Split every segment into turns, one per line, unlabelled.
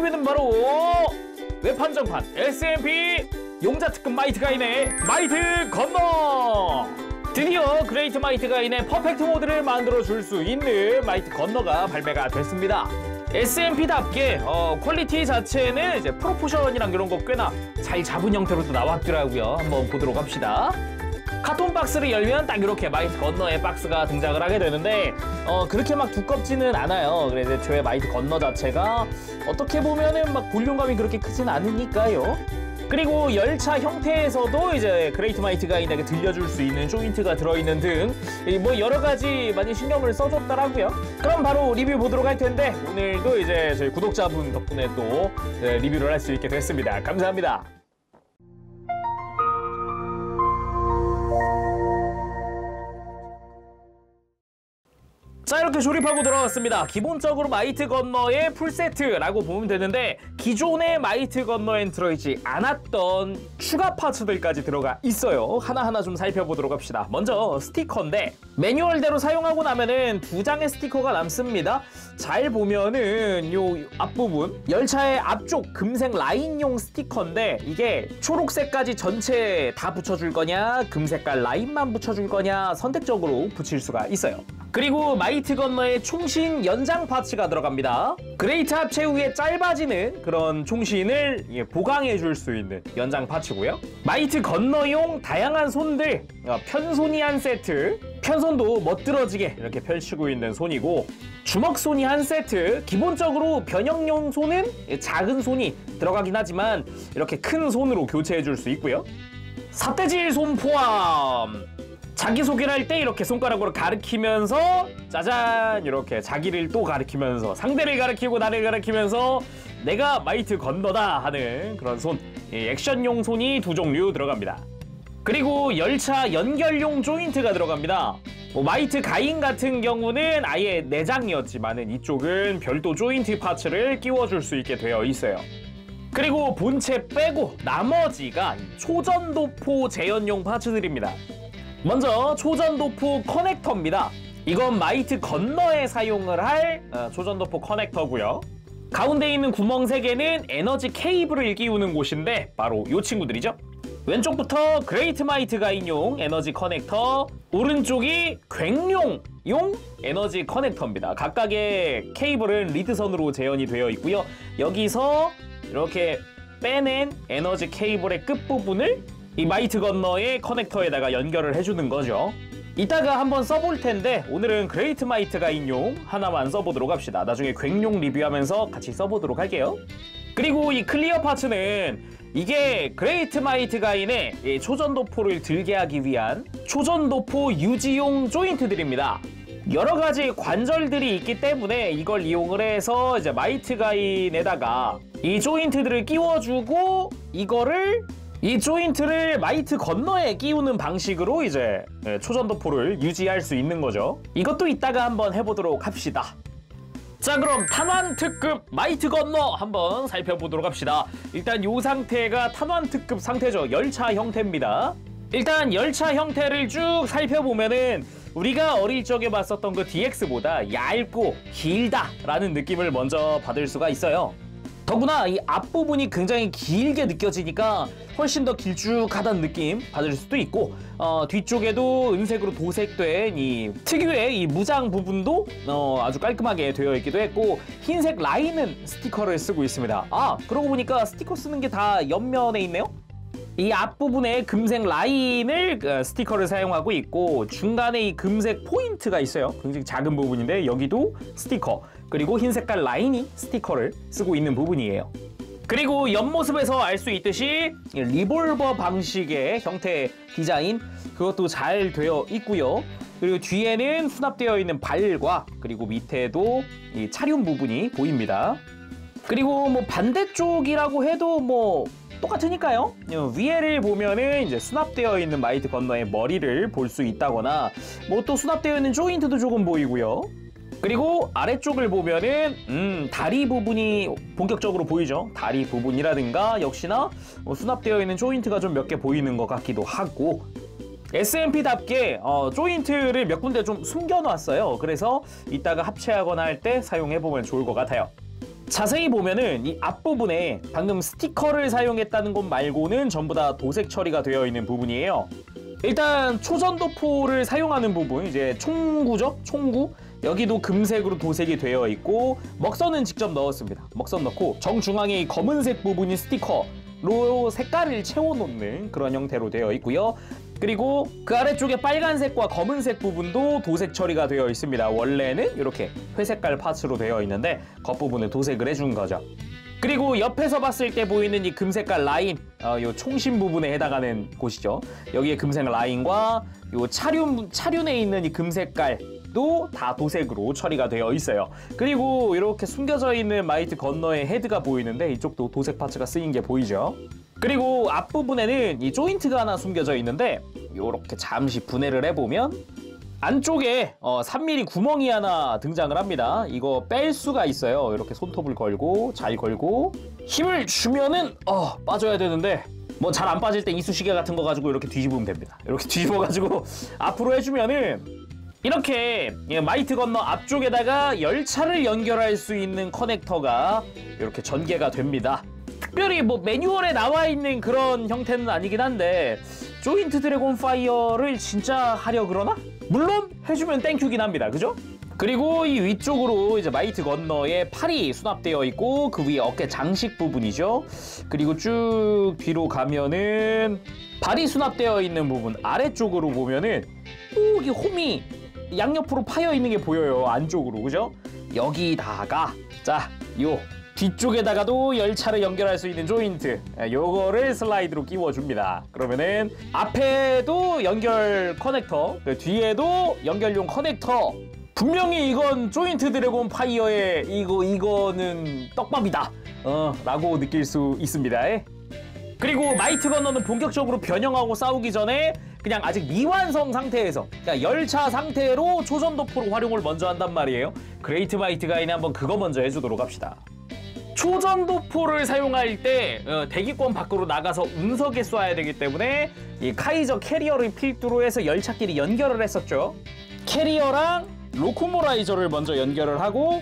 리뷰는 바로 웹한정판 SMP 용자 특급 마이트 가인의 마이트 건너. 드디어 그레이트 마이트 가인의 퍼펙트 모드를 만들어줄 수 있는 마이트 건너가 발매가 됐습니다. SMP답게 퀄리티 자체는 이제 프로포션이랑 이런 거 꽤나 잘 잡은 형태로 또 나왔더라고요. 한번 보도록 합시다. 카톤 박스를 열면 딱 이렇게 마이트 건너의 박스가 등장을 하게 되는데 그렇게 막 두껍지는 않아요. 그래서 애초에 마이트 건너 자체가 어떻게 보면은 막 볼륨감이 그렇게 크진 않으니까요. 그리고 열차 형태에서도 이제 그레이트 마이트 가인에게 들려줄 수 있는 조인트가 들어있는 등 뭐 여러 가지 많이 신경을 써줬더라고요. 그럼 바로 리뷰 보도록 할 텐데 오늘도 이제 저희 구독자분 덕분에 또 리뷰를 할 수 있게 됐습니다. 감사합니다. 자, 이렇게 조립하고 들어왔습니다. 기본적으로 마이트 건너의 풀세트라고 보면 되는데 기존의 마이트 건너엔 들어있지 않았던 추가 파츠들까지 들어가 있어요. 하나하나 좀 살펴보도록 합시다. 먼저 스티커인데 매뉴얼대로 사용하고 나면은 2장의 스티커가 남습니다. 잘 보면은 요 앞부분 열차의 앞쪽 금색 라인용 스티커인데 이게 초록색까지 전체 다 붙여줄 거냐 금색깔 라인만 붙여줄 거냐 선택적으로 붙일 수가 있어요. 그리고 마이트 건너에 총신 연장 파츠가 들어갑니다. 그레이트 합체 후에 짧아지는 그런 총신을 보강해 줄 수 있는 연장 파츠고요. 마이트 건너용 다양한 손들 편손이 한 세트, 편손도 멋들어지게 이렇게 펼치고 있는 손이고 주먹손이 한 세트, 기본적으로 변형용 손은 작은 손이 들어가긴 하지만 이렇게 큰 손으로 교체해 줄 수 있고요. 삿대질 손 포함! 자기소개를 할 때 이렇게 손가락으로 가리키면서 짜잔 이렇게 자기를 또 가리키면서 상대를 가리키고 나를 가리키면서 내가 마이트 건너다 하는 그런 손, 액션용 손이 2종류 들어갑니다. 그리고 열차 연결용 조인트가 들어갑니다. 마이트 가인 같은 경우는 아예 내장이었지만은 이쪽은 별도 조인트 파츠를 끼워줄 수 있게 되어 있어요. 그리고 본체 빼고 나머지가 초전도포 재현용 파츠들입니다. 먼저 초전도포 커넥터입니다. 이건 마이트 건너에 사용을 할 초전도포 커넥터고요. 가운데 있는 구멍 3개는 에너지 케이블을 끼우는 곳인데 바로 이 친구들이죠. 왼쪽부터 그레이트 마이트 가인용 에너지 커넥터, 오른쪽이 괭룡용 에너지 커넥터입니다. 각각의 케이블은 리드선으로 재현이 되어 있고요. 여기서 이렇게 빼낸 에너지 케이블의 끝부분을 이 마이트 건너의 커넥터에다가 연결을 해주는 거죠. 이따가 한번 써볼 텐데 오늘은 그레이트 마이트 가인용 하나만 써보도록 합시다. 나중에 괭룡 리뷰하면서 같이 써보도록 할게요. 그리고 이 클리어 파츠는 이게 그레이트 마이트 가인의 초전도포를 들게 하기 위한 초전도포 유지용 조인트들입니다. 여러 가지 관절들이 있기 때문에 이걸 이용을 해서 이제 마이트 가인에다가 이 조인트들을 끼워주고 이 조인트를 마이트 건너에 끼우는 방식으로 이제 초전도포를 유지할 수 있는 거죠. 이것도 이따가 한번 해보도록 합시다. 자, 그럼 탄환 특급 마이트 건너 한번 살펴보도록 합시다. 일단 이 상태가 탄환 특급 상태죠. 열차 형태입니다. 일단 열차 형태를 쭉 살펴보면은 우리가 어릴 적에 봤었던 그 DX보다 얇고 길다라는 느낌을 먼저 받을 수가 있어요. 더구나 이 앞부분이 굉장히 길게 느껴지니까 훨씬 더 길쭉하다는 느낌 받을 수도 있고 뒤쪽에도 은색으로 도색된 이 특유의 이 무장 부분도 아주 깔끔하게 되어 있기도 했고 흰색 라인은 스티커를 쓰고 있습니다. 아, 그러고 보니까 스티커 쓰는 게 다 옆면에 있네요? 이 앞부분에 금색 라인을 스티커를 사용하고 있고 중간에 이 금색 포인트가 있어요. 굉장히 작은 부분인데 여기도 스티커, 그리고 흰 색깔 라인이 스티커를 쓰고 있는 부분이에요. 그리고 옆모습에서 알 수 있듯이 리볼버 방식의 형태 디자인 그것도 잘 되어 있고요. 그리고 뒤에는 수납되어 있는 발과 그리고 밑에도 이 차륜 부분이 보입니다. 그리고 뭐 반대쪽이라고 해도 뭐 똑같으니까요. 위에를 보면은 이제 수납되어 있는 마이트 건너의 머리를 볼 수 있다거나 뭐 또 수납되어 있는 조인트도 조금 보이고요. 그리고 아래쪽을 보면은 다리 부분이 본격적으로 보이죠. 다리 부분이라든가 역시나 수납되어 있는 조인트가 좀 몇 개 보이는 것 같기도 하고 SMP답게 조인트를 몇 군데 좀 숨겨놨어요. 그래서 이따가 합체하거나 할 때 사용해보면 좋을 것 같아요. 자세히 보면은 이 앞부분에 방금 스티커를 사용했다는 것 말고는 전부 다 도색 처리가 되어 있는 부분이에요. 일단 초전도포를 사용하는 부분, 이제 총구죠? 총구. 여기도 금색으로 도색이 되어 있고 먹선은 직접 넣었습니다. 먹선 넣고 정중앙에 이 검은색 부분이 스티커로 색깔을 채워놓는 그런 형태로 되어 있고요. 그리고 그 아래쪽에 빨간색과 검은색 부분도 도색 처리가 되어 있습니다. 원래는 이렇게 회색깔 파츠로 되어 있는데 겉부분을 도색을 해준 거죠. 그리고 옆에서 봤을 때 보이는 이 금색깔 라인, 요 총심 부분에 해당하는 곳이죠. 여기에 금색 라인과 요 차륜에 있는 이 금색깔도 다 도색으로 처리가 되어 있어요. 그리고 이렇게 숨겨져 있는 마이트 건너의 헤드가 보이는데 이쪽도 도색 파츠가 쓰인 게 보이죠. 그리고 앞부분에는 이 조인트가 하나 숨겨져 있는데 이렇게 잠시 분해를 해보면 안쪽에 3mm 구멍이 하나 등장을 합니다. 이거 뺄 수가 있어요. 이렇게 손톱을 걸고 잘 걸고 힘을 주면은 빠져야 되는데 뭐 잘 안 빠질 때 이쑤시개 같은 거 가지고 이렇게 뒤집으면 됩니다. 이렇게 뒤집어가지고 앞으로 해주면은 이렇게 마이트 건너 앞쪽에다가 열차를 연결할 수 있는 커넥터가 이렇게 전개가 됩니다. 특별히 뭐 매뉴얼에 나와 있는 그런 형태는 아니긴 한데 조인트 드래곤 파이어를 진짜 하려 그러나? 물론 해주면 땡큐긴 합니다. 그죠? 그리고 이 위쪽으로 이제 마이트 건너에 팔이 수납되어 있고 그 위에 어깨 장식 부분이죠. 그리고 쭉 뒤로 가면은 발이 수납되어 있는 부분 아래쪽으로 보면은 여기 홈이 양옆으로 파여 있는 게 보여요. 안쪽으로. 그죠? 여기다가 요 뒤쪽에다가도 열차를 연결할 수 있는 조인트, 요거를 슬라이드로 끼워줍니다. 그러면은 앞에도 연결 커넥터, 뒤에도 연결용 커넥터. 분명히 이건 조인트 드래곤 파이어의 이거는 떡밥이다 라고 느낄 수 있습니다. 그리고 마이트 건너는 본격적으로 변형하고 싸우기 전에 그냥 아직 미완성 상태에서 그러니까 열차 상태로 초전도포로 활용을 먼저 한단 말이에요. 그레이트 마이트 가인이 한번 그거 먼저 해주도록 합시다. 초전도포를 사용할 때 대기권 밖으로 나가서 운석에 쏴야 되기 때문에 이 카이저 캐리어를 필두로 해서 열차끼리 연결을 했었죠. 캐리어랑 로코모라이저를 먼저 연결을 하고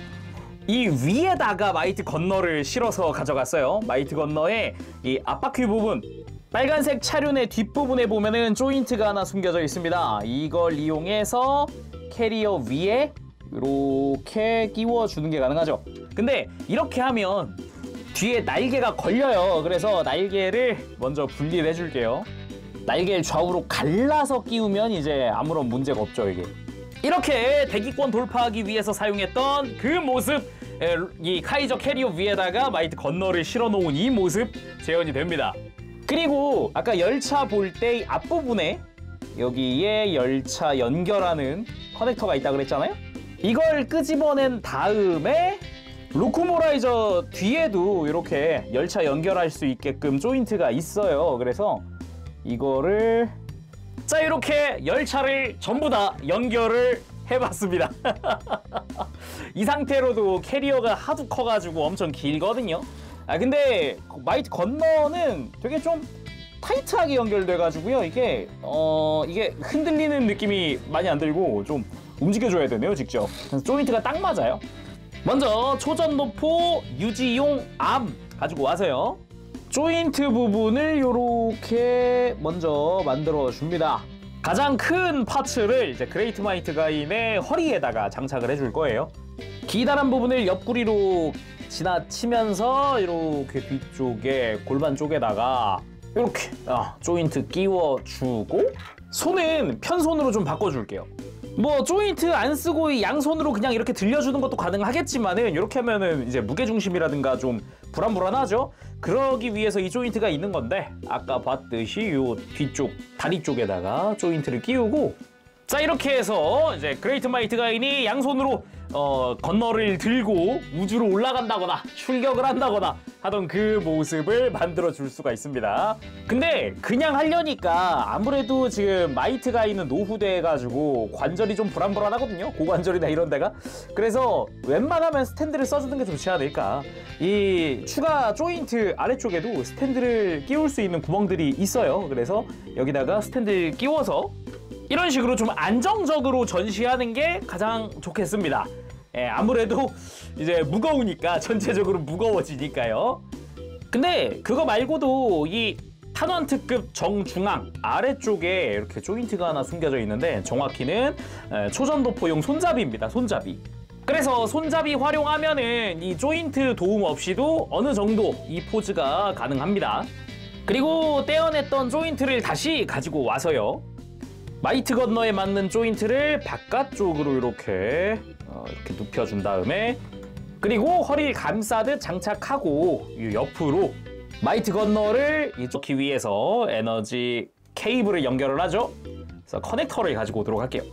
이 위에다가 마이트 건너를 실어서 가져갔어요. 마이트 건너의 이 앞바퀴 부분, 빨간색 차륜의 뒷부분에 보면은 조인트가 하나 숨겨져 있습니다. 이걸 이용해서 캐리어 위에 이렇게 끼워주는 게 가능하죠. 근데 이렇게 하면 뒤에 날개가 걸려요. 그래서 날개를 먼저 분리를 해줄게요. 날개를 좌우로 갈라서 끼우면 이제 아무런 문제가 없죠. 이렇게 대기권 돌파하기 위해서 사용했던 그 모습, 이 카이저 캐리어 위에다가 마이트 건너를 실어놓은 이 모습 재현이 됩니다. 그리고 아까 열차 볼 때 앞부분에 여기에 열차 연결하는 커넥터가 있다고 그랬잖아요. 이걸 끄집어낸 다음에 로코모라이저 뒤에도 이렇게 열차 연결할 수 있게끔 조인트가 있어요. 그래서 이거를 이렇게 열차를 전부 다 연결을 해봤습니다. 이 상태로도 캐리어가 하도 커가지고 엄청 길거든요. 근데 마이트 건너는 되게 좀 타이트하게 연결돼가지고요. 이게 흔들리는 느낌이 많이 안 들고 좀 움직여줘야 되네요, 직접. 그래서 조인트가 딱 맞아요. 먼저 초전도포 유지용 암 가지고 와서요. 조인트 부분을 이렇게 먼저 만들어줍니다. 가장 큰 파츠를 이제 그레이트 마이트 가인의 허리에다가 장착을 해줄 거예요. 기다란 부분을 옆구리로 지나치면서 이렇게 뒤쪽에 골반 쪽에다가 이렇게 조인트 끼워주고 손은 편손으로 좀 바꿔줄게요. 뭐 조인트 안 쓰고 양손으로 그냥 이렇게 들려주는 것도 가능하겠지만은 이렇게 하면은 이제 무게중심이라든가 좀 불안불안하죠. 그러기 위해서 이 조인트가 있는 건데 아까 봤듯이 요 뒤쪽 다리 쪽에다가 조인트를 끼우고 이렇게 해서 이제 그레이트 마이트 가인이 양손으로 건너를 들고 우주로 올라간다거나 출격을 한다거나 하던 그 모습을 만들어 줄 수가 있습니다. 근데 그냥 하려니까 아무래도 지금 마이트 가인은 노후돼 가지고 관절이 좀 불안불안하거든요. 고관절이나 이런 데가. 그래서 웬만하면 스탠드를 써주는 게 좋지 않을까. 이 추가 조인트 아래쪽에도 스탠드를 끼울 수 있는 구멍들이 있어요. 그래서 여기다가 스탠드를 끼워서 이런 식으로 좀 안정적으로 전시하는 게 가장 좋겠습니다. 아무래도 이제 무거우니까 전체적으로 무거워지니까요. 근데 그거 말고도 이 탄원 특급 정중앙 아래쪽에 이렇게 조인트가 하나 숨겨져 있는데 정확히는 초전도포용 손잡이입니다. 손잡이. 그래서 손잡이 활용하면은 이 조인트 도움 없이도 어느 정도 이 포즈가 가능합니다. 그리고 떼어냈던 조인트를 다시 가지고 와서요. 마이트 건너에 맞는 조인트를 바깥쪽으로 이렇게 눕혀준 다음에 그리고 허리를 감싸듯 장착하고 옆으로 마이트 건너를 이쪽기 위해서 에너지 케이블을 연결을 하죠. 그래서 커넥터를 가지고 오도록 할게요.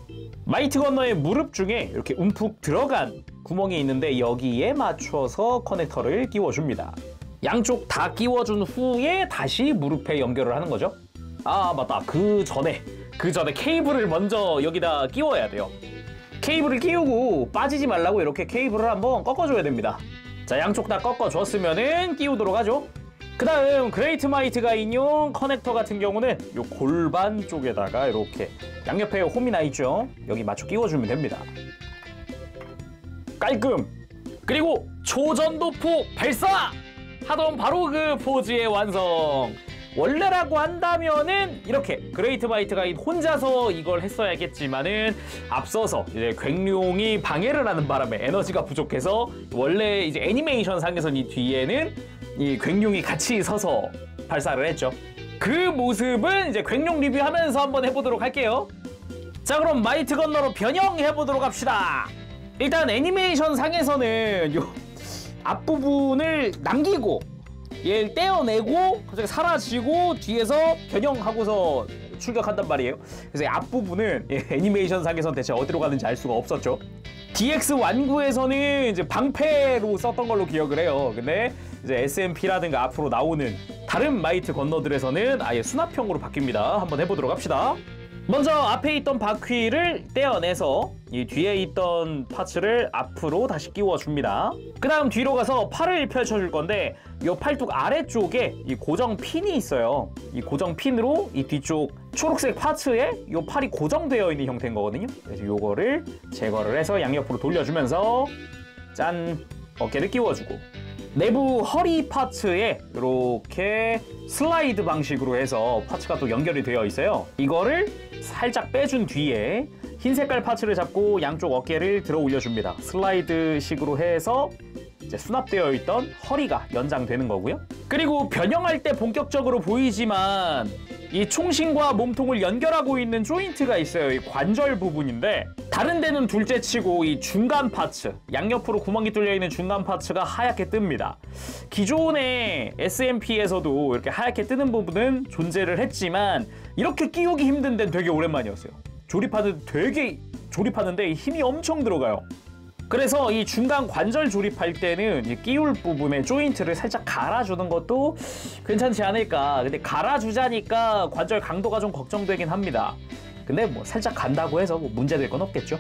마이트 건너의 무릎 중에 이렇게 움푹 들어간 구멍이 있는데 여기에 맞춰서 커넥터를 끼워줍니다. 양쪽 다 끼워준 후에 다시 무릎에 연결을 하는 거죠. 아 맞다, 그 전에 케이블을 먼저 여기다 끼워야 돼요. 케이블을 끼우고 빠지지 말라고 이렇게 케이블을 한번 꺾어줘야 됩니다. 자, 양쪽 다 꺾어줬으면은 끼우도록 하죠. 그 다음 그레이트 마이트가 인용 커넥터 같은 경우는 요 골반 쪽에다가 이렇게 양옆에 홈이 나 있죠. 여기 맞춰 끼워주면 됩니다. 깔끔! 그리고 초전도포 발사! 하던 바로 그 포즈의 완성! 원래라고 한다면은 이렇게 그레이트 마이트가 혼자서 이걸 했어야겠지만은 앞서서 이제 괭룡이 방해를 하는 바람에 에너지가 부족해서 원래 이제 애니메이션 상에서는 이 뒤에는 이 괭룡이 같이 서서 발사를 했죠. 그 모습은 이제 괭룡 리뷰하면서 한번 해보도록 할게요. 자, 그럼 마이트 건너로 변형해보도록 합시다. 일단 애니메이션 상에서는 요 앞부분을 남기고 얘를 떼어내고 갑자기 사라지고 뒤에서 변형하고서 출격한단 말이에요. 그래서 이 앞부분은 애니메이션 상에서는 대체 어디로 가는지 알 수가 없었죠. DX 완구에서는 이제 방패로 썼던 걸로 기억을 해요. 근데 이제 SMP라든가 앞으로 나오는 다른 마이트 건너들에서는 아예 수납형으로 바뀝니다. 한번 해보도록 합시다. 먼저 앞에 있던 바퀴를 떼어내서 이 뒤에 있던 파츠를 앞으로 다시 끼워줍니다. 그 다음 뒤로 가서 팔을 펼쳐줄 건데 이 팔뚝 아래쪽에 이 고정 핀이 있어요. 이 고정 핀으로 이 뒤쪽 초록색 파츠에 이 팔이 고정되어 있는 형태인 거거든요. 그래서 이거를 제거를 해서 양옆으로 돌려주면서 짠! 어깨를 끼워주고 내부 허리 파츠에 이렇게 슬라이드 방식으로 해서 파츠가 또 연결이 되어 있어요. 이거를 살짝 빼준 뒤에 흰 색깔 파츠를 잡고 양쪽 어깨를 들어 올려줍니다. 슬라이드식으로 해서 이제 수납되어 있던 허리가 연장되는 거고요. 그리고 변형할 때 본격적으로 보이지만 이 총신과 몸통을 연결하고 있는 조인트가 있어요. 이 관절 부분인데 다른 데는 둘째치고 이 중간 파츠, 양옆으로 구멍이 뚫려 있는 중간 파츠가 하얗게 뜹니다. 기존의 SMP에서도 이렇게 하얗게 뜨는 부분은 존재를 했지만 이렇게 끼우기 힘든 데는 되게 오랜만이었어요. 조립하는데 힘이 엄청 들어가요. 그래서 이 중간 관절 조립할 때는 이 끼울 부분에 조인트를 살짝 갈아주는 것도 괜찮지 않을까. 근데 갈아주자니까 관절 강도가 좀 걱정되긴 합니다. 근데 뭐 살짝 간다고 해서 뭐 문제될 건 없겠죠.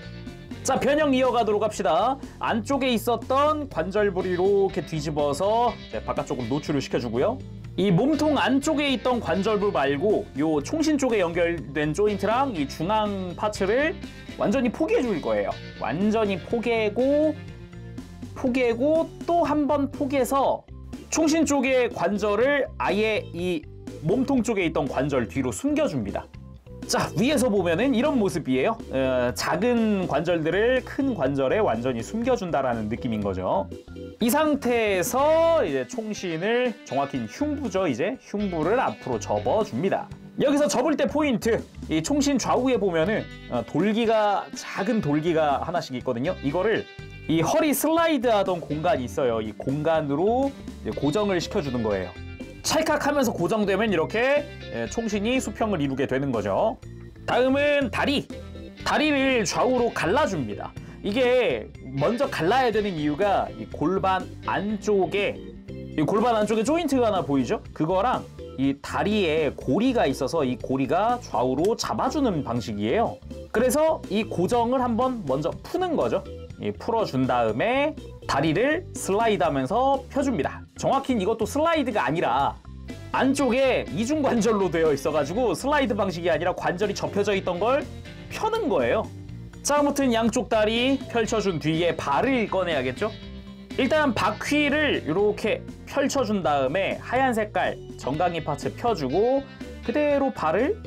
자, 변형 이어가도록 합시다. 안쪽에 있었던 관절부를 이렇게 뒤집어서 바깥쪽으로 노출을 시켜주고요. 이 몸통 안쪽에 있던 관절부 말고 요 총신 쪽에 연결된 조인트랑 이 중앙 파츠를 완전히 포개해 줄 거예요. 완전히 포개고 또 한 번 포개서 총신 쪽의 관절을 아예 이 몸통 쪽에 있던 관절 뒤로 숨겨줍니다. 자, 위에서 보면은 이런 모습이에요. 작은 관절들을 큰 관절에 완전히 숨겨준다라는 느낌인 거죠. 이 상태에서 이제 총신을 정확히 흉부죠. 이제 흉부를 앞으로 접어줍니다. 여기서 접을 때 포인트, 이 총신 좌우에 보면은 작은 돌기가 하나씩 있거든요. 이거를 이 허리 슬라이드 하던 공간이 있어요. 이 공간으로 이제 고정을 시켜주는 거예요. 찰칵하면서 고정되면 이렇게 총신이 수평을 이루게 되는 거죠. 다음은 다리를 좌우로 갈라줍니다. 이게 먼저 갈라야 되는 이유가 이 골반 안쪽에 조인트가 하나 보이죠? 그거랑 이 다리에 고리가 있어서 이 고리가 좌우로 잡아주는 방식이에요. 그래서 이 고정을 한번 먼저 푸는 거죠. 풀어준 다음에 다리를 슬라이드하면서 펴줍니다. 정확히는 이것도 슬라이드가 아니라 안쪽에 이중관절로 되어 있어가지고 슬라이드 방식이 아니라 관절이 접혀져 있던 걸 펴는 거예요. 자, 아무튼 양쪽 다리 펼쳐준 뒤에 발을 꺼내야겠죠? 일단 바퀴를 이렇게 펼쳐준 다음에 하얀 색깔 정강이 파츠 펴주고 그대로 발을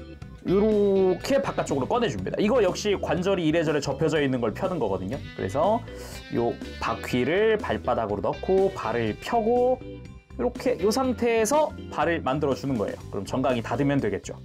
이렇게 바깥쪽으로 꺼내줍니다. 이거 역시 관절이 이래저래 접혀져 있는 걸 펴는 거거든요. 그래서 요 바퀴를 발바닥으로 넣고 발을 펴고 이렇게 이 상태에서 발을 만들어 주는 거예요. 그럼 정강이 닫으면 되겠죠.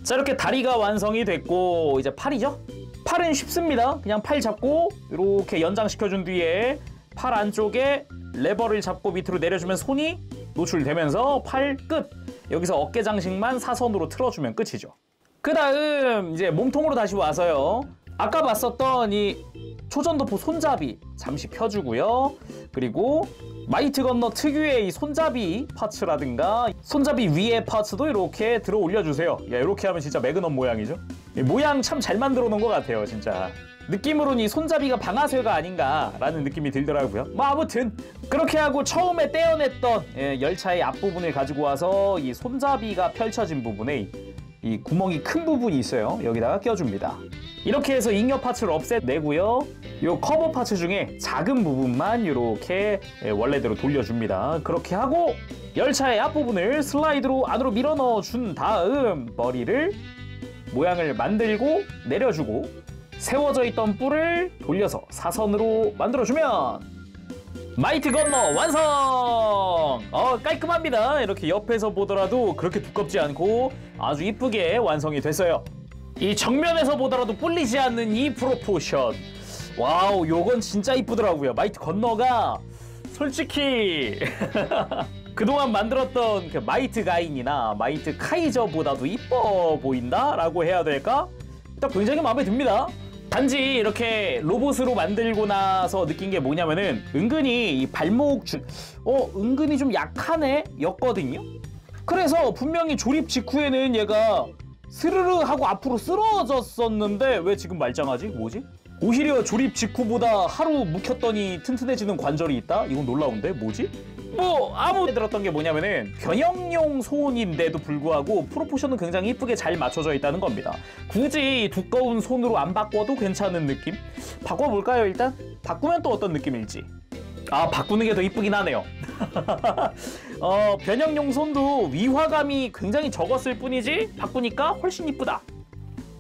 자, 이렇게 다리가 완성이 됐고 이제 팔이죠. 팔은 쉽습니다. 그냥 팔 잡고 이렇게 연장시켜준 뒤에 팔 안쪽에 레버를 잡고 밑으로 내려주면 손이 노출되면서 팔 끝. 여기서 어깨 장식만 사선으로 틀어주면 끝이죠. 그 다음 이제 몸통으로 다시 와서요. 아까 봤었던 이 초전도포 손잡이 잠시 펴주고요. 그리고 마이트 건너 특유의 이 손잡이 파츠라든가 손잡이 위에 파츠도 이렇게 들어 올려주세요. 야, 이렇게 하면 진짜 매그넘 모양이죠. 모양 참 잘 만들어 놓은 것 같아요, 진짜. 느낌으로는 이 손잡이가 방아쇠가 아닌가라는 느낌이 들더라고요. 뭐 아무튼 그렇게 하고 처음에 떼어냈던 열차의 앞부분을 가지고 와서 이 손잡이가 펼쳐진 부분에 이 구멍이 큰 부분이 있어요. 여기다가 껴줍니다. 이렇게 해서 잉여 파츠를 없애내고요. 요 커버 파츠 중에 작은 부분만 이렇게 원래대로 돌려줍니다. 그렇게 하고 열차의 앞부분을 슬라이드로 안으로 밀어 넣어준 다음 머리를 모양을 만들고 내려주고 세워져 있던 뿔을 돌려서 사선으로 만들어주면 마이트 건너 완성! 깔끔합니다. 이렇게 옆에서 보더라도 그렇게 두껍지 않고 아주 이쁘게 완성이 됐어요. 이 정면에서 보더라도 뿔리지 않는 이 프로포션. 와우, 요건 진짜 이쁘더라고요. 마이트 건너가 솔직히 그동안 만들었던 그 마이트 가인이나 마이트 카이저보다도 이뻐 보인다라고 해야 될까? 일단 굉장히 마음에 듭니다. 단지 이렇게 로봇으로 만들고 나서 느낀 게 뭐냐면은 은근히 이 발목 은근히 좀 약하네 였거든요. 그래서 분명히 조립 직후에는 얘가 스르르 하고 앞으로 쓰러졌었는데 왜 지금 말짱하지? 뭐지? 오히려 조립 직후보다 하루 묵혔더니 튼튼해지는 관절이 있다? 이건 놀라운데? 뭐지? 뭐 아무 들었던 게 뭐냐면은 변형용 손인데도 불구하고 프로포션은 굉장히 이쁘게 잘 맞춰져 있다는 겁니다. 굳이 두꺼운 손으로 안 바꿔도 괜찮은 느낌? 바꿔볼까요 일단? 바꾸면 또 어떤 느낌일지. 바꾸는 게 더 이쁘긴 하네요. 변형용 손도 위화감이 굉장히 적었을 뿐이지 바꾸니까 훨씬 이쁘다.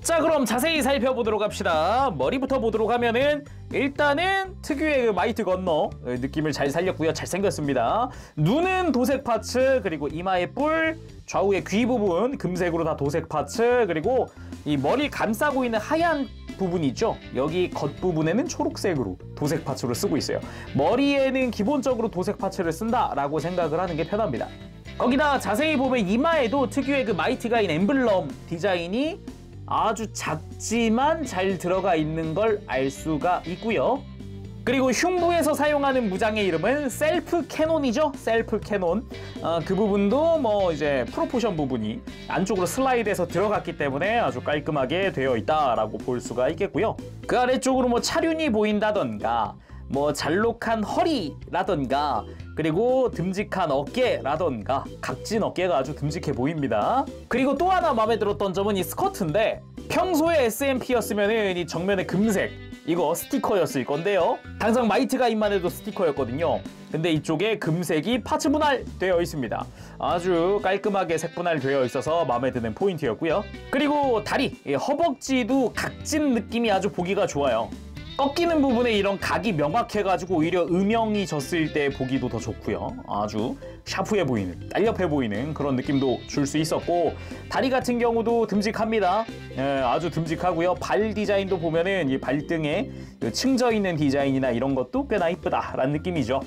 자, 그럼 자세히 살펴보도록 합시다. 머리부터 보도록 하면은 일단은 특유의 그 마이트 건너 느낌을 잘 살렸고요. 잘생겼습니다. 눈은 도색 파츠, 그리고 이마의 뿔, 좌우의 귀 부분 금색으로 다 도색 파츠, 그리고 이 머리 감싸고 있는 하얀 부분 있죠? 여기 겉부분에는 초록색으로 도색 파츠로 쓰고 있어요. 머리에는 기본적으로 도색 파츠를 쓴다라고 생각을 하는 게 편합니다. 거기다 자세히 보면 이마에도 특유의 그 마이트 가인 엠블럼 디자인이 아주 작지만 잘 들어가 있는 걸 알 수가 있고요. 그리고 흉부에서 사용하는 무장의 이름은 셀프 캐논이죠. 셀프 캐논. 그 부분도 뭐 이제 프로포션 부분이 안쪽으로 슬라이드해서 들어갔기 때문에 아주 깔끔하게 되어 있다라고 볼 수가 있겠고요. 그 아래쪽으로 뭐 차륜이 보인다던가 뭐 잘록한 허리라던가 그리고 듬직한 어깨라던가 각진 어깨가 아주 듬직해 보입니다. 그리고 또 하나 마음에 들었던 점은 이 스커트인데 평소에 SMP였으면 이 정면에 금색 이거 스티커였을 건데요. 당장 마이트 가인만 해도 스티커였거든요. 근데 이쪽에 금색이 파츠 분할되어 있습니다. 아주 깔끔하게 색 분할되어 있어서 마음에 드는 포인트였고요. 그리고 다리, 허벅지도 각진 느낌이 아주 보기가 좋아요. 꺾이는 부분에 이런 각이 명확해가지고 오히려 음영이 졌을 때 보기도 더 좋고요. 아주 샤프해 보이는, 날렵해 보이는 그런 느낌도 줄 수 있었고 다리 같은 경우도 듬직합니다. 아주 듬직하고요. 발 디자인도 보면은 이 발등에 층져 있는 디자인이나 이런 것도 꽤나 이쁘다라는 느낌이죠.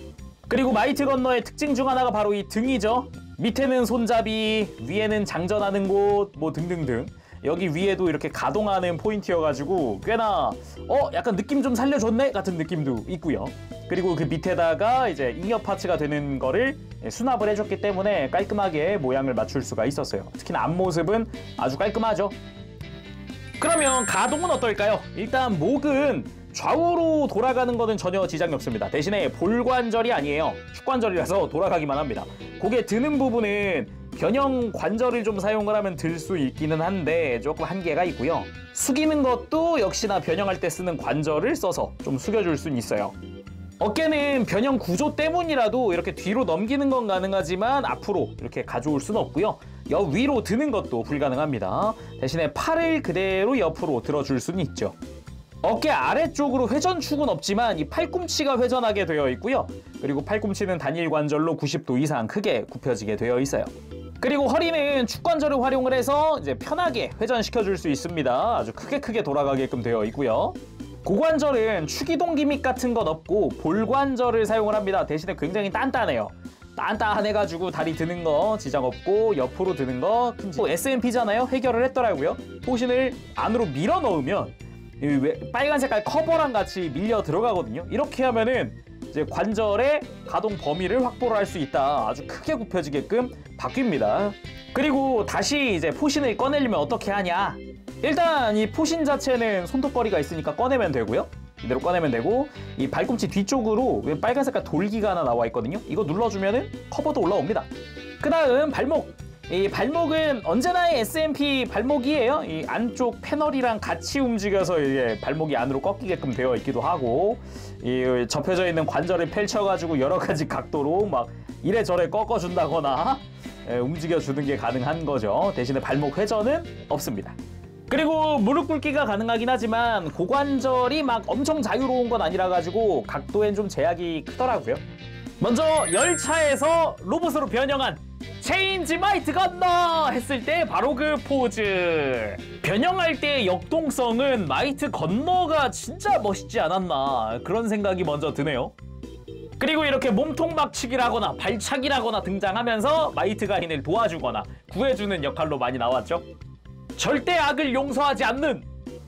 그리고 마이트 건너의 특징 중 하나가 바로 이 등이죠. 밑에는 손잡이, 위에는 장전하는 곳, 뭐 등등등. 여기 위에도 이렇게 가동하는 포인트여가지고 꽤나 약간 느낌 좀 살려줬네 같은 느낌도 있고요. 그리고 그 밑에다가 이제 잉여 파츠가 되는 거를 수납을 해줬기 때문에 깔끔하게 모양을 맞출 수가 있었어요. 특히나 앞모습은 아주 깔끔하죠. 그러면 가동은 어떨까요? 일단 목은 좌우로 돌아가는 거는 전혀 지장이 없습니다. 대신에 볼관절이 아니에요. 축관절이라서 돌아가기만 합니다. 고개 드는 부분은 변형 관절을 좀 사용을 하면 들 수 있기는 한데 조금 한계가 있고요. 숙이는 것도 역시나 변형할 때 쓰는 관절을 써서 좀 숙여줄 수는 있어요. 어깨는 변형 구조 때문이라도 이렇게 뒤로 넘기는 건 가능하지만 앞으로 이렇게 가져올 수는 없고요. 위로 드는 것도 불가능합니다. 대신에 팔을 그대로 옆으로 들어줄 수는 있죠. 어깨 아래쪽으로 회전축은 없지만 이 팔꿈치가 회전하게 되어 있고요. 그리고 팔꿈치는 단일 관절로 90도 이상 크게 굽혀지게 되어 있어요. 그리고 허리는 축관절을 활용을 해서 이제 편하게 회전시켜 줄 수 있습니다. 아주 크게 돌아가게끔 되어 있고요. 고관절은 축이동 기믹 같은 건 없고 볼관절을 사용을 합니다. 대신에 굉장히 단단해요. 단단해가지고 다리 드는 거 지장 없고 옆으로 드는 거 SMP잖아요. 해결을 했더라고요. 포신을 안으로 밀어 넣으면 빨간 색깔 커버랑 같이 밀려 들어가거든요. 이렇게 하면은 이제 관절의 가동 범위를 확보를 할 수 있다. 아주 크게 굽혀지게끔 바뀝니다. 그리고 다시 이제 포신을 꺼내려면 어떻게 하냐? 일단 이 포신 자체는 손톱걸이가 있으니까 꺼내면 되고요. 이대로 꺼내면 되고, 이 발꿈치 뒤쪽으로 빨간 색깔 돌기가 하나 나와 있거든요. 이거 눌러주면은 커버도 올라옵니다. 그 다음 발목. 이 발목은 언제나의 SMP 발목이에요. 이 안쪽 패널이랑 같이 움직여서 이게 발목이 안으로 꺾이게끔 되어 있기도 하고, 이 접혀져 있는 관절을 펼쳐가지고 여러 가지 각도로 막 이래저래 꺾어준다거나 움직여주는 게 가능한 거죠. 대신에 발목 회전은 없습니다. 그리고 무릎 꿇기가 가능하긴 하지만 고관절이 막 엄청 자유로운 건 아니라 가지고 각도엔 좀 제약이 크더라고요. 먼저 열차에서 로봇으로 변형한 체인지 마이트 건너 했을 때 바로 그 포즈. 변형할 때 역동성은 마이트 건너가 진짜 멋있지 않았나 그런 생각이 먼저 드네요. 그리고 이렇게 몸통 박치기라거나 발차기라거나 등장하면서 마이트 가인을 도와주거나 구해주는 역할로 많이 나왔죠. 절대 악을 용서하지 않는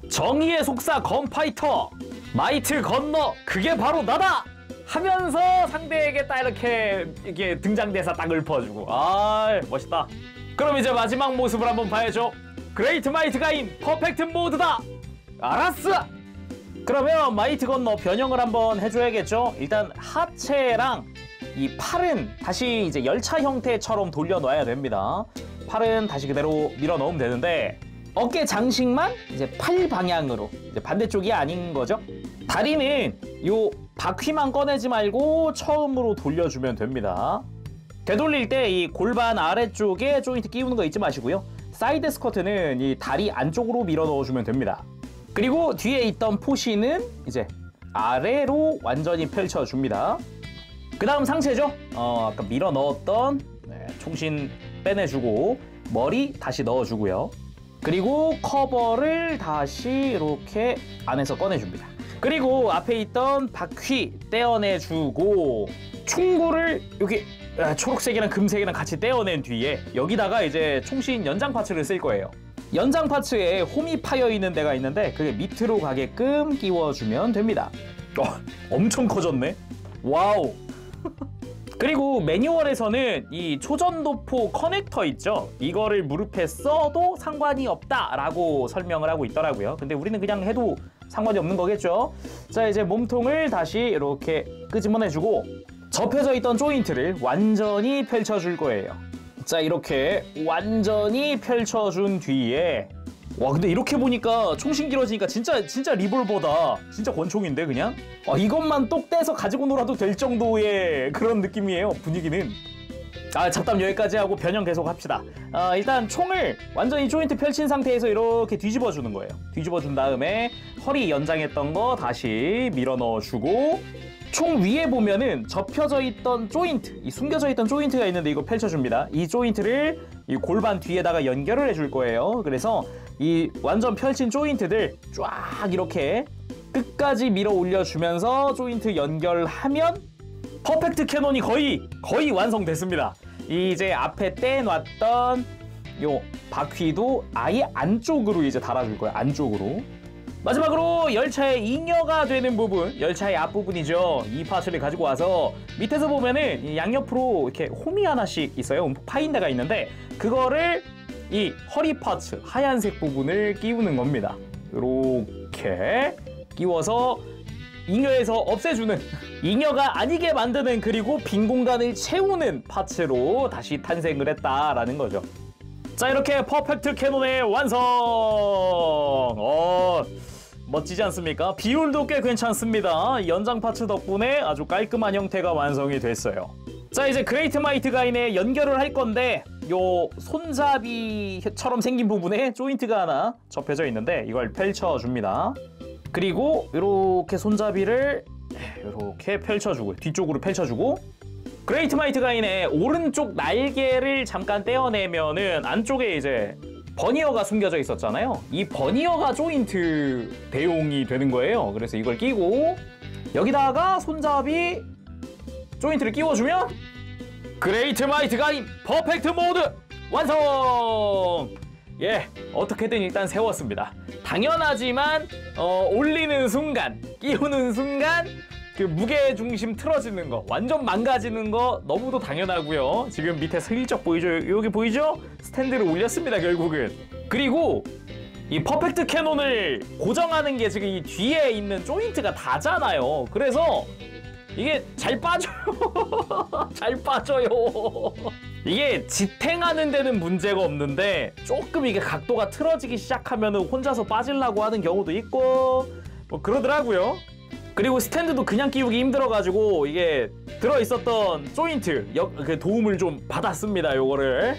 정의의 속사 건파이터 마이트 건너, 그게 바로 나다 하면서 상대에게 딱 이렇게 등장대사 딱 읊어주고, 아 멋있다. 그럼 이제 마지막 모습을 한번 봐야죠. 그레이트 마이트 가인 퍼펙트 모드다. 알았어. 그러면 마이트 건너 변형을 한번 해줘야겠죠. 일단 하체랑 이 팔은 다시 이제 열차 형태처럼 돌려놔야 됩니다. 팔은 다시 그대로 밀어 넣으면 되는데, 어깨 장식만 이제 팔 방향으로, 이제 반대쪽이 아닌 거죠. 다리는 요 바퀴만 꺼내지 말고 처음으로 돌려주면 됩니다. 되돌릴 때 이 골반 아래쪽에 조인트 끼우는 거 잊지 마시고요. 사이드 스쿼트는 이 다리 안쪽으로 밀어 넣어주면 됩니다. 그리고 뒤에 있던 포신은 이제 아래로 완전히 펼쳐줍니다. 그 다음 상체죠. 아까 밀어 넣었던 총신 빼내주고 머리 다시 넣어주고요. 그리고 커버를 다시 이렇게 안에서 꺼내줍니다. 그리고 앞에 있던 바퀴 떼어내주고 총구를 여기 초록색이랑 금색이랑 같이 떼어낸 뒤에 여기다가 이제 총신 연장 파츠를 쓸 거예요. 연장 파츠에 홈이 파여 있는 데가 있는데 그게 밑으로 가게끔 끼워주면 됩니다. 엄청 커졌네. 와우. 그리고 매뉴얼에서는 이 초전도포 커넥터 있죠? 이거를 무릎에 써도 상관이 없다라고 설명을 하고 있더라고요. 근데 우리는 그냥 해도 상관이 없는 거겠죠? 자, 이제 몸통을 다시 이렇게 끄집어내주고 접혀져 있던 조인트를 완전히 펼쳐줄 거예요. 자, 이렇게 완전히 펼쳐준 뒤에, 와 근데 이렇게 보니까 총신 길어지니까 진짜 리볼버다. 진짜 권총인데 그냥? 이것만 똑 떼서 가지고 놀아도 될 정도의 그런 느낌이에요. 분위기는. 잡담 여기까지 하고 변형 계속 합시다. 일단 총을 완전히 조인트 펼친 상태에서 이렇게 뒤집어 주는 거예요. 뒤집어 준 다음에 허리 연장했던 거 다시 밀어 넣어주고, 총 위에 보면은 접혀져 있던 조인트, 이 숨겨져 있던 조인트가 있는데 이거 펼쳐줍니다. 이 조인트를 이 골반 뒤에다가 연결을 해줄 거예요. 그래서 이 완전 펼친 조인트들 쫙 이렇게 끝까지 밀어 올려주면서 조인트 연결하면 퍼펙트 캐논이 거의 완성됐습니다. 이제 앞에 떼놨던 요 바퀴도 아예 안쪽으로 이제 달아줄 거예요. 안쪽으로. 마지막으로 열차의 잉여가 되는 부분, 열차의 앞부분이죠. 이 파츠를 가지고 와서 밑에서 보면은 양옆으로 이렇게 홈이 하나씩 있어요. 파인 데가 있는데 그거를 이 허리 파츠 하얀색 부분을 끼우는 겁니다. 이렇게 끼워서 잉여에서 없애주는 잉여가 아니게 만드는 그리고 빈 공간을 채우는 파츠로 다시 탄생을 했다라는 거죠. 자 이렇게 퍼펙트 캐논의 완성! 멋지지 않습니까? 비율도 꽤 괜찮습니다. 연장 파츠 덕분에 아주 깔끔한 형태가 완성이 됐어요. 자 이제 그레이트 마이트 가인에 연결을 할 건데 요 손잡이처럼 생긴 부분에 조인트가 하나 접혀져 있는데 이걸 펼쳐줍니다. 그리고 이렇게 손잡이를 이렇게 펼쳐주고 뒤쪽으로 펼쳐주고 그레이트 마이트 가인의 오른쪽 날개를 잠깐 떼어내면은 안쪽에 이제 버니어가 숨겨져 있었잖아요. 이 버니어가 조인트 대용이 되는 거예요. 그래서 이걸 끼고 여기다가 손잡이 조인트를 끼워주면 그레이트 마이트 가인 퍼펙트 모드 완성! 예, 어떻게든 일단 세웠습니다. 당연하지만 올리는 순간, 끼우는 순간 그 무게중심 틀어지는 거, 완전 망가지는 거 너무도 당연하고요. 지금 밑에 슬쩍 보이죠? 여기 보이죠? 스탠드를 올렸습니다, 결국은. 그리고 이 퍼펙트 캐논을 고정하는 게 지금 이 뒤에 있는 조인트가 다잖아요. 그래서 이게 잘 빠져요. 잘 빠져요. 이게 지탱하는 데는 문제가 없는데 조금 이게 각도가 틀어지기 시작하면 혼자서 빠지려고 하는 경우도 있고 뭐 그러더라고요. 그리고 스탠드도 그냥 끼우기 힘들어가지고 이게 들어있었던 조인트 그 도움을 좀 받았습니다, 요거를.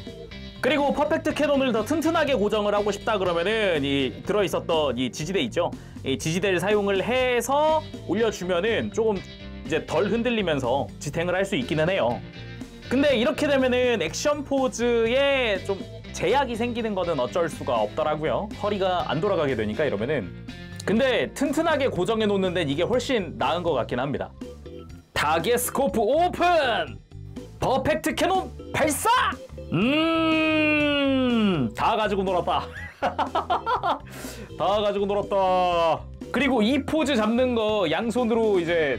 그리고 퍼펙트 캐논을 더 튼튼하게 고정을 하고 싶다 그러면은 이 들어있었던 이 지지대 있죠? 이 지지대를 사용을 해서 올려주면은 조금 이제 덜 흔들리면서 지탱을 할 수 있기는 해요. 근데 이렇게 되면은 액션 포즈에 좀 제약이 생기는 거는 어쩔 수가 없더라고요. 허리가 안 돌아가게 되니까 이러면은. 근데 튼튼하게 고정해 놓는 데는 이게 훨씬 나은 것 같긴 합니다. 타겟 스코프 오픈! 퍼펙트 캐논 발사! 다 가지고 놀았다. 다 가지고 놀았다. 그리고 이 포즈 잡는 거 양손으로 이제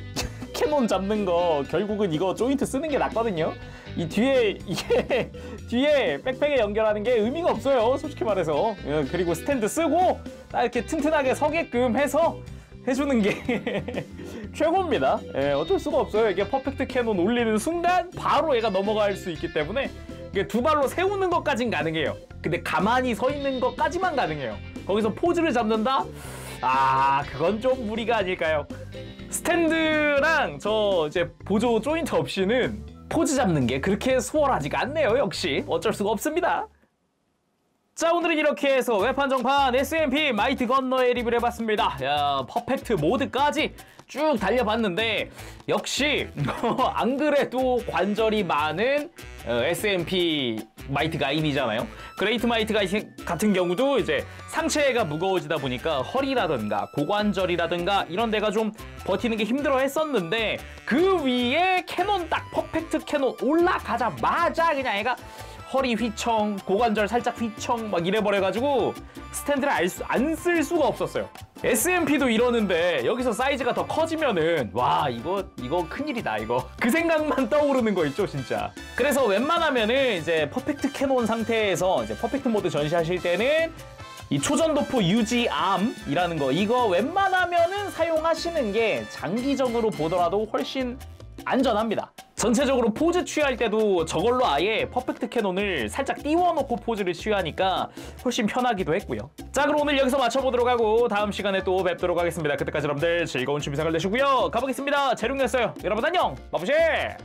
캐논 잡는 거 결국은 이거 조인트 쓰는 게 낫거든요. 이 이게 뒤에 백팩에 연결하는 게 의미가 없어요, 솔직히 말해서. 그리고 스탠드 쓰고 딱 이렇게 튼튼하게 서게끔 해서 해주는 게 최고입니다. 예, 어쩔 수가 없어요. 이게 퍼펙트 캐논 올리는 순간 바로 얘가 넘어갈 수 있기 때문에 이게 두 발로 세우는 것까진 가능해요. 근데 가만히 서 있는 것까지만 가능해요. 거기서 포즈를 잡는다? 아, 그건 좀 무리가 아닐까요? 스탠드랑 저 이제 보조 조인트 없이는 포즈 잡는 게 그렇게 수월하지가 않네요. 역시 어쩔 수가 없습니다. 자, 오늘은 이렇게 해서 외판정판 SMP 마이트 건너에 리뷰를 해봤습니다. 야, 퍼펙트 모드까지 쭉 달려봤는데 역시 안 그래도 관절이 많은 SMP 마이트 가인이잖아요. 그레이트 마이트 가인 같은 경우도 이제 상체가 무거워지다 보니까 허리라든가 고관절이라든가 이런 데가 좀 버티는 게 힘들어 했었는데 그 위에 캐논 딱 퍼펙트 캐논 올라가자마자 그냥 애가 허리 휘청, 고관절 살짝 휘청 막 이래버려가지고 스탠드를 안 쓸 수가 없었어요. SMP도 이러는데 여기서 사이즈가 더 커지면은 와 이거 큰일이다 이거. 그 생각만 떠오르는 거 있죠 진짜. 그래서 웬만하면은 이제 퍼펙트 캐논 상태에서 이제 퍼펙트 모드 전시하실 때는 이 초전도포 유지 암이라는 거 이거 웬만하면은 사용하시는 게 장기적으로 보더라도 훨씬 안전합니다. 전체적으로 포즈 취할 때도 저걸로 아예 퍼펙트 캐논을 살짝 띄워놓고 포즈를 취하니까 훨씬 편하기도 했고요. 자, 그럼 오늘 여기서 마쳐보도록 하고 다음 시간에 또 뵙도록 하겠습니다. 그때까지 여러분들 즐거운 취미생활 되시고요. 가보겠습니다. 재룡이었어요. 여러분 안녕. 마부쉐.